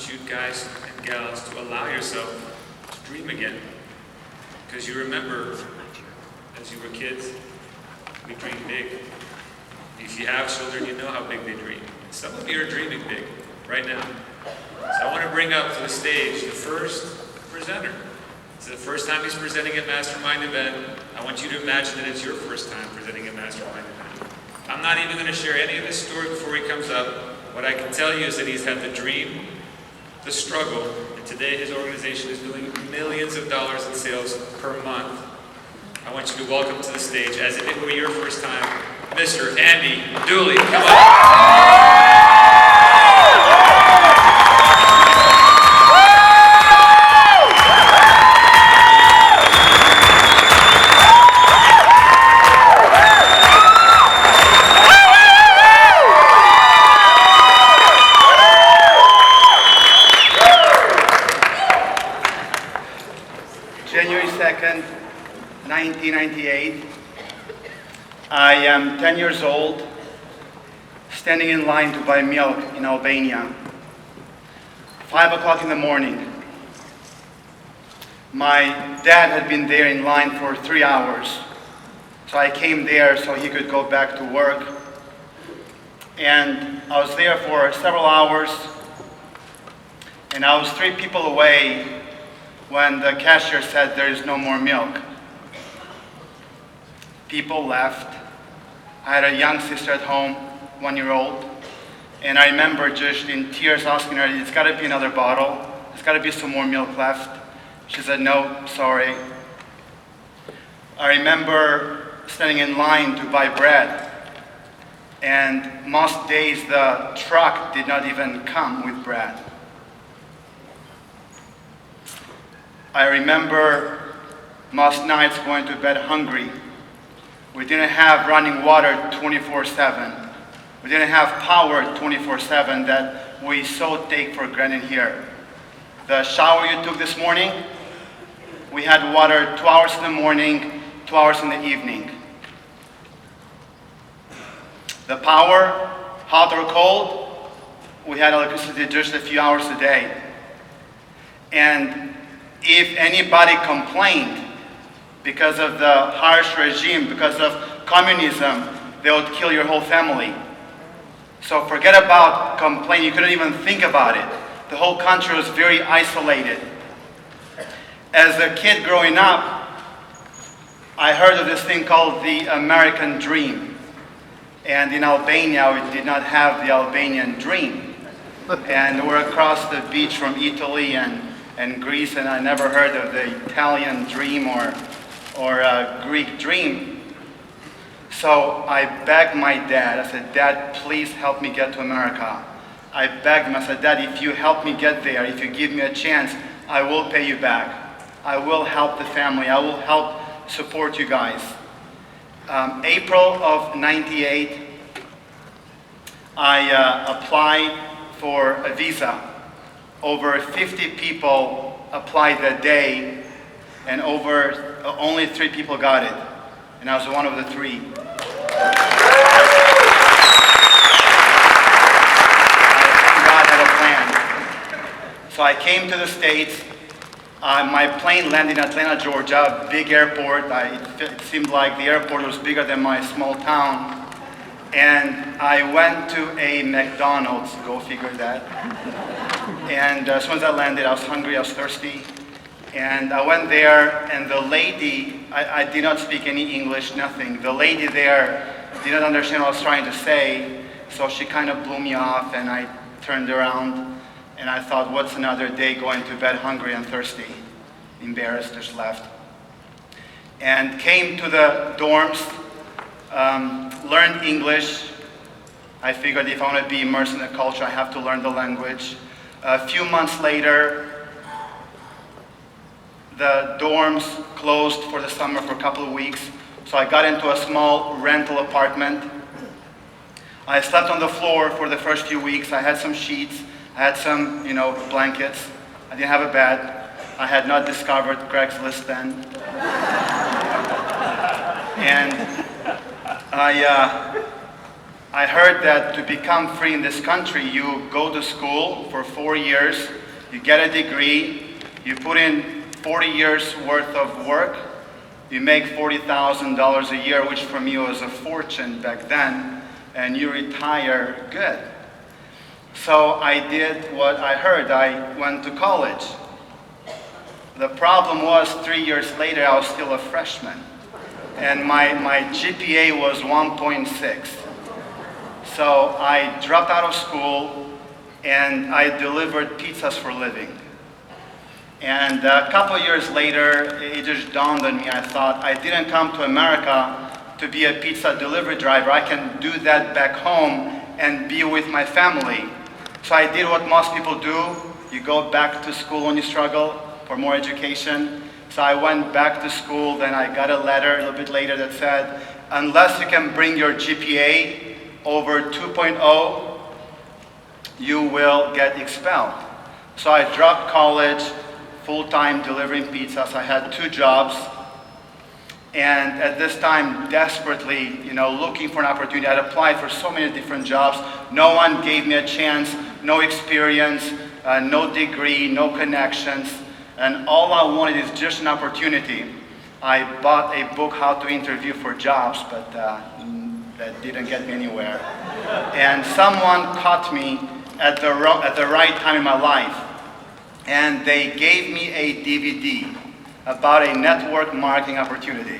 want you guys and gals to allow yourself to dream again. Because you remember, as you were kids, we dreamed big. If you have children, you know how big they dream. Some of you are dreaming big right now. So I want to bring up to the stage the first presenter. It's the first time he's presenting a Mastermind event. I want you to imagine that it's your first time presenting a Mastermind event. I'm not even going to share any of his story before he comes up. What I can tell you is that he's had the dream, the struggle, and today his organization is doing millions of dollars in sales per month. I want you to welcome to the stage, as if it were your first time, Mr. Andi Duli. Come on. January 2nd, 1998. I am 10 years old, standing in line to buy milk in Albania. 5 o'clock in the morning. My dad had been there in line for 3 hours. So I came there so he could go back to work. And I was there for several hours. And I was 3 people away when the cashier said there is no more milk. People left. I had a young sister at home, 1-year-old, and I remember just in tears asking her, it's got to be another bottle, there's got to be some more milk left. She said, no, sorry. I remember standing in line to buy bread, and most days the truck did not even come with bread. I remember most nights going to bed hungry. We didn't have running water 24/7. We didn't have power 24/7 that we so take for granted here. The shower you took this morning, we had water 2 hours in the morning, 2 hours in the evening. The power, hot or cold, we had electricity just a few hours a day. And if anybody complained because of the harsh regime, because of communism, they would kill your whole family. So forget about complaining, you couldn't even think about it. The whole country was very isolated. As a kid growing up, I heard of this thing called the American dream. And in Albania, we did not have the Albanian dream. And we're across the beach from Italy and Greece, and I never heard of the Italian dream or Greek dream. So I begged my dad. I said, Dad, please help me get to America. I begged him. I said, Dad, if you help me get there, if you give me a chance, I will pay you back. I will help the family. I will help support you guys. April of '98, I applied for a visa. Over 50 people applied that day, and only 3 people got it, and I was one of the 3. God had a plan. So I came to the States. My plane landed in Atlanta, Georgia, big airport. It seemed like the airport was bigger than my small town. And I went to a McDonald's, go figure that. And as soon as I landed, I was hungry, I was thirsty. And I went there, and the lady, I did not speak any English, nothing. The lady there did not understand what I was trying to say, so she kind of blew me off, and I turned around, and I thought, what's another day going to bed hungry and thirsty? Embarrassed, just left. And came to the dorms, learned English. I figured if I want to be immersed in the culture, I have to learn the language. A few months later, the dorms closed for the summer for a couple of weeks, so I got into a small rental apartment. I slept on the floor for the first few weeks. I had some sheets, I had some, blankets. I didn't have a bed. I had not discovered Craigslist then. And I heard that to become free in this country, you go to school for 4 years, you get a degree, you put in 40 years worth of work, you make $40,000 a year, which for me was a fortune back then, and you retire good. So I did what I heard. I went to college. The problem was 3 years later, I was still a freshman. And my GPA was 1.6. So I dropped out of school and I delivered pizzas for a living. And a couple of years later, it just dawned on me. I thought, I didn't come to America to be a pizza delivery driver. I can do that back home and be with my family. So I did what most people do. You go back to school when you struggle for more education. So I went back to school, then I got a letter a little bit later that said, unless you can bring your GPA over 2.0, you will get expelled. So I dropped college, full-time delivering pizzas. I had 2 jobs. And at this time, desperately, looking for an opportunity. I'd applied for so many different jobs. No one gave me a chance, no experience, no degree, no connections. And all I wanted is just an opportunity. I bought a book, How to Interview for Jobs, but that didn't get me anywhere. And someone caught me at the right time in my life. And they gave me a DVD about a network marketing opportunity.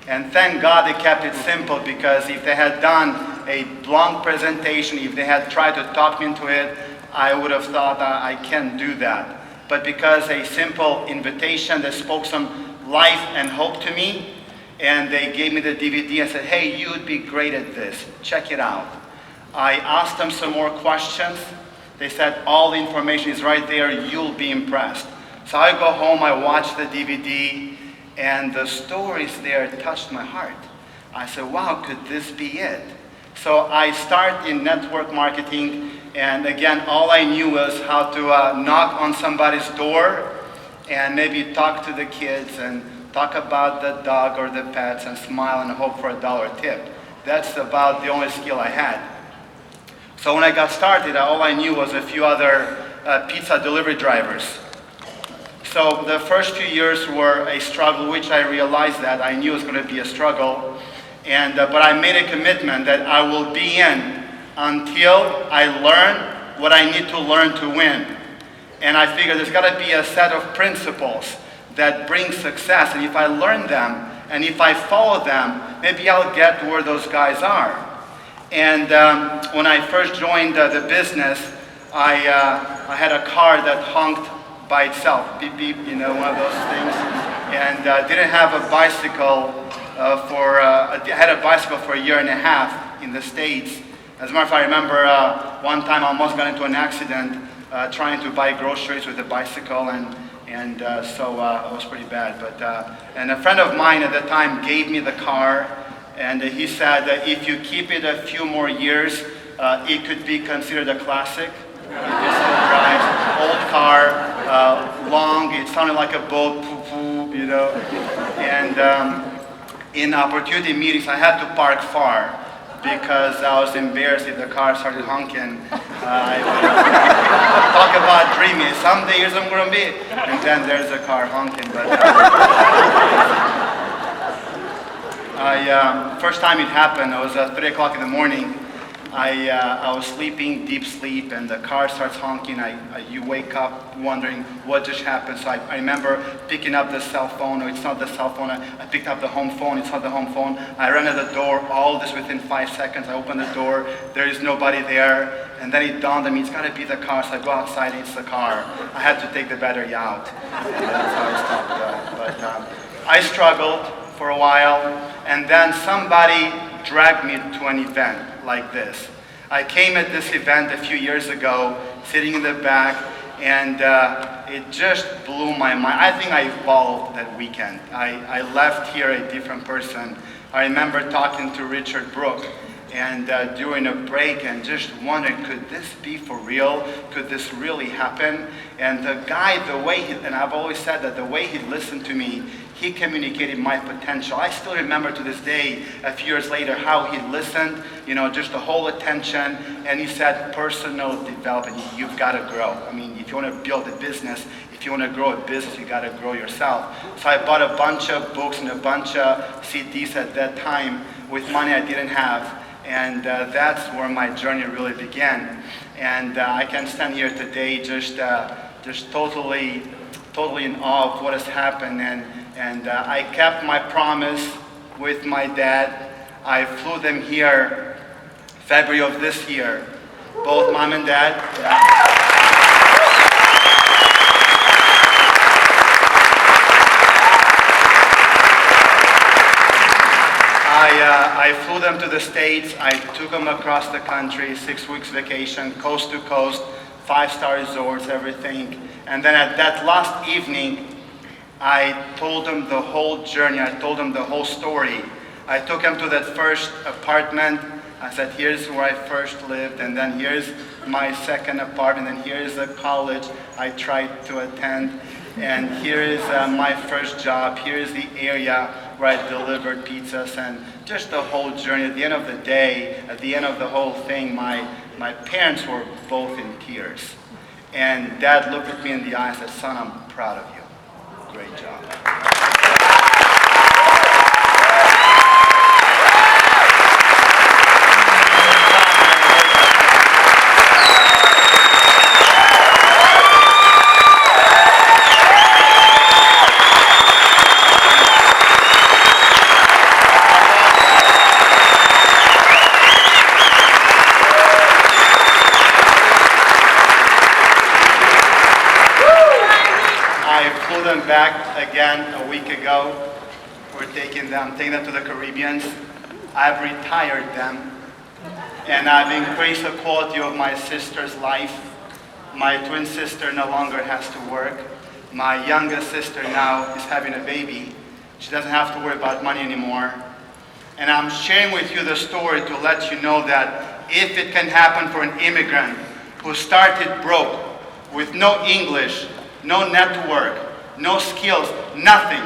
And thank God they kept it simple, because if they had done a long presentation, if they had tried to talk me into it, I would have thought I can't do that. But because a simple invitation that spoke some life and hope to me, and they gave me the DVD and said, hey, you would be great at this, check it out. I asked them some more questions. They said, all the information is right there, you'll be impressed. So I go home, I watch the DVD, and the stories there touched my heart. I said, wow, could this be it? So I start in network marketing, and again, all I knew was how to knock on somebody's door and maybe talk to the kids and talk about the dog or the pets and smile and hope for a $1 tip. That's about the only skill I had. So when I got started, all I knew was a few other pizza delivery drivers. So the first few years were a struggle, which I realized that I knew it was going to be a struggle. But I made a commitment that I will be in until I learn what I need to learn to win. And I figured there's got to be a set of principles that bring success. And if I learn them, and if I follow them, maybe I'll get where those guys are. And when I first joined the business, I had a car that honked by itself, beep beep, one of those things. And didn't have a bicycle I had a bicycle for 1.5 years in the States. As a matter of fact, I remember one time I almost got into an accident trying to buy groceries with a bicycle, and so it was pretty bad. And a friend of mine at the time gave me the car, and he said that if you keep it a few more years, it could be considered a classic. It just drives, old car, long, it sounded like a boat, And in opportunity meetings, I had to park far because I was embarrassed if the car started honking. I would talk about dreaming. Someday here's I'm going to be. And then there's a car honking. But first time it happened, it was 3 o'clock in the morning. I was sleeping, deep sleep, and the car starts honking. You wake up wondering what just happened. So I remember picking up the cell phone. No, it's not the cell phone. I picked up the home phone. It's not the home phone. I ran at the door. All this within 5 seconds. I opened the door. There is nobody there. And then it dawned on me, it's got to be the car. So I go outside. It's the car. I had to take the battery out. And that's how I stopped. But I struggled for a while, and then somebody dragged me to an event like this. I came at this event a few years ago, sitting in the back, and it just blew my mind. I think I evolved that weekend. I left here a different person. I remember talking to Richard Brooke, and during a break, and just wondering, could this be for real? Could this really happen? And the guy, the way he, and I've always said that the way he listened to me, he communicated my potential. I still remember to this day, a few years later, how he listened, just the whole attention, and he said, personal development, you've got to grow. I mean, if you want to build a business, if you want to grow a business, you got to grow yourself. So I bought a bunch of books and a bunch of CDs at that time with money I didn't have, and that's where my journey really began. And I can stand here today just totally in awe of what has happened. And I kept my promise with my dad. I flew them here February of this year, both mom and dad. I flew them to the States. I took them across the country, 6 weeks vacation, coast to coast, 5-star resorts, everything. And then at that last evening, I told them the whole journey. I told them the whole story. I took them to that first apartment. I said, here's where I first lived, and then here's my second apartment, and here's the college I tried to attend, and here is my first job. Here is the area where I delivered pizzas, and just the whole journey. At the end of the day, at the end of the whole thing, my parents were both in tears. And Dad looked at me in the eye and said, son, I'm proud of you. Great job. Back again a week ago. I'm taking them to the Caribbean. I've retired them, and I've increased the quality of my sister's life. My twin sister no longer has to work. My youngest sister now is having a baby. She doesn't have to worry about money anymore. And I'm sharing with you the story to let you know that if it can happen for an immigrant who started broke, with no English, no network, no skills, nothing.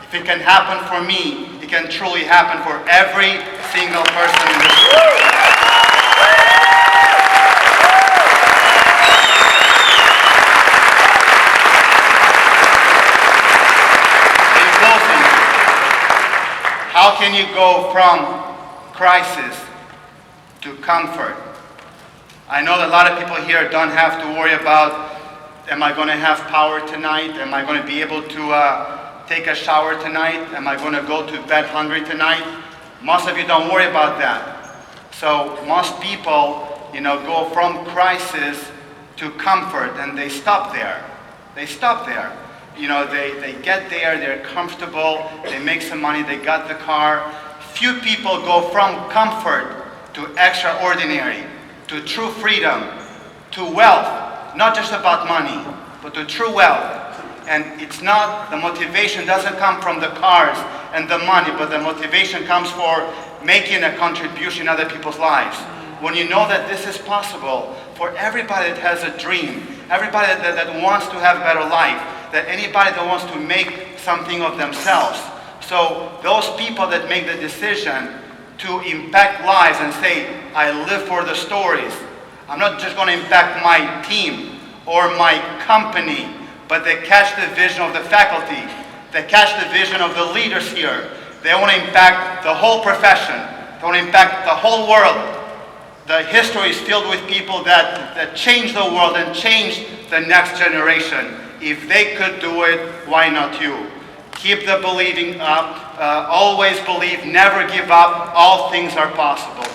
If it can happen for me, it can truly happen for every single person in this world. In closing, how can you go from crisis to comfort? I know that a lot of people here don't have to worry about, am I going to have power tonight? Am I going to be able to take a shower tonight? Am I going to go to bed hungry tonight? Most of you don't worry about that. So most people, go from crisis to comfort, and they stop there. They stop there. They get there, they're comfortable, they make some money, they got the car. Few people go from comfort to extraordinary, to true freedom, to wealth. Not just about money, but to true wealth. And it's not, the motivation doesn't come from the cars and the money, but the motivation comes for making a contribution in other people's lives. When you know that this is possible for everybody that has a dream, everybody that wants to have a better life, that anybody that wants to make something of themselves. So those people that make the decision to impact lives and say, I live for the stories. I'm not just going to impact my team or my company, but they catch the vision of the faculty. They catch the vision of the leaders here. They want to impact the whole profession. They want to impact the whole world. The history is filled with people that changed the world and changed the next generation. If they could do it, why not you? Keep the believing up. Always believe, never give up. All things are possible.